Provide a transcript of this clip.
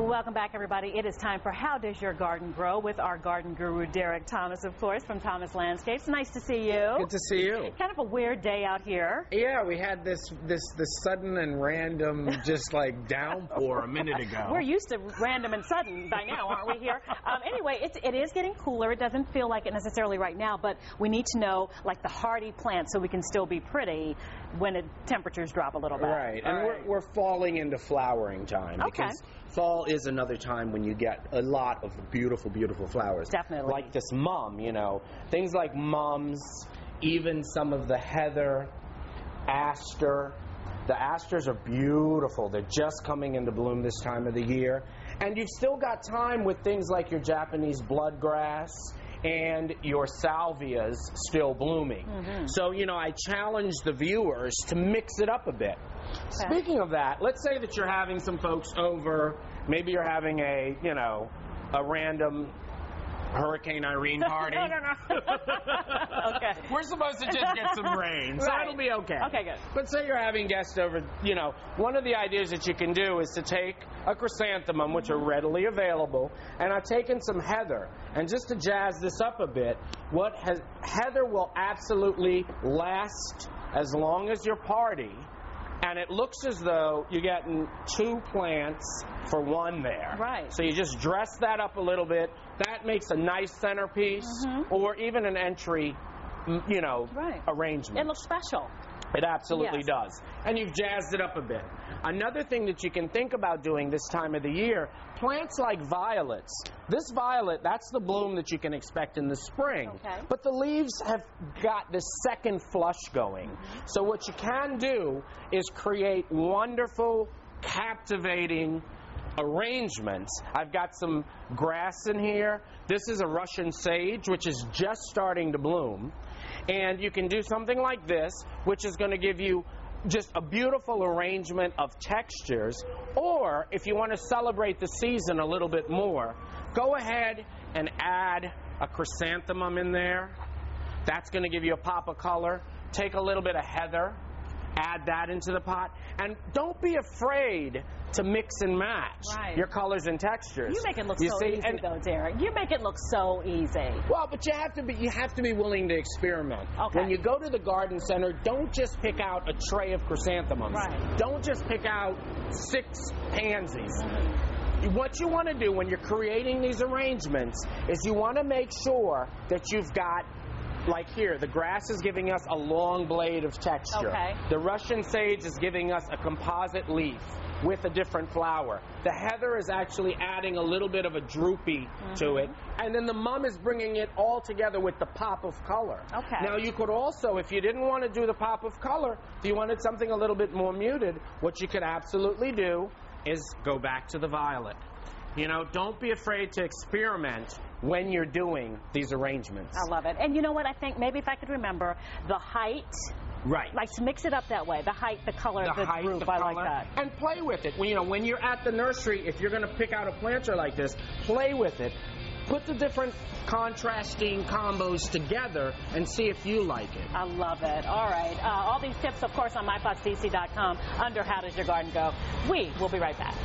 Welcome back, everybody. It is time for How Does Your Garden Grow with our garden guru, Derek Thomas, of course, from Thomas Landscapes. Nice to see you. Good to see you. Kind of a weird day out here. Yeah, we had this sudden and random just like downpour a minute ago. We're used to random and sudden by now, aren't we here? Anyway, it is getting cooler. It doesn't feel like it necessarily right now, but we need to know like the hardy plants so we can still be pretty when temperatures drop a little bit. Right, and we're falling into flowering time. Okay. Because fall is another time when you get a lot of beautiful, beautiful flowers. Definitely. Like this mum, you know. Things like mums, even some of the heather, aster. The asters are beautiful. They're just coming into bloom this time of the year. And you've still got time with things like your Japanese bloodgrass and your salvias still blooming. So, you know, I challenge the viewers to mix it up a bit. Okay. Speaking of that, let's say that you're having some folks over. Maybe you're having a random Hurricane Irene party. No. Okay. We're supposed to just get some rain, so Right. it'll be okay. Okay, good. But say you're having guests over, you know, one of the ideas that you can do is to take a chrysanthemum, which are readily available, and I've taken some heather. And just to jazz this up a bit, heather will absolutely last as long as your party. And it looks as though you're getting 2 plants for 1 there. Right. So you just dress that up a little bit. That makes a nice centerpiece or even an entry, you know, arrangement. It looks special. It absolutely does. And you've jazzed it up a bit. Another thing that you can think about doing this time of the year, plants like violets. This violet, that's the bloom that you can expect in the spring. Okay. But the leaves have got this second flush going. So what you can do is create wonderful, captivating arrangements. I've got some grass in here. This is a Russian sage, which is just starting to bloom. And you can do something like this, which is going to give you just a beautiful arrangement of textures. Or if you want to celebrate the season a little bit more, go ahead and add a chrysanthemum in there. That's going to give you a pop of color. Take a little bit of heather, add that into the pot, and don't be afraid to mix and match your colors and textures. You make it look so easy, though, Derek. You make it look so easy. Well, but you have to be willing to experiment. Okay. When you go to the garden center, don't just pick out a tray of chrysanthemums. Right. Don't just pick out 6 pansies. What you want to do when you're creating these arrangements is you want to make sure that you've got, like here, the grass is giving us a long blade of texture. Okay. The Russian sage is giving us a composite leaf with a different flower. The heather is actually adding a little bit of a droopy to it. And then the mum is bringing it all together with the pop of color. Okay. Now you could also, if you didn't want to do the pop of color, if you wanted something a little bit more muted, what you could absolutely do is go back to the violet. You know, don't be afraid to experiment when you're doing these arrangements. I love it. And you know what? I think maybe if I could remember the height. Right. Like to mix it up that way. The height, the color, the group. I like that. And play with it. When you're at the nursery, if you're going to pick out a planter like this, play with it. Put the different contrasting combos together and see if you like it. I love it. All right. All these tips, of course, on myfoxdc.com under How Does Your Garden Go. We will be right back.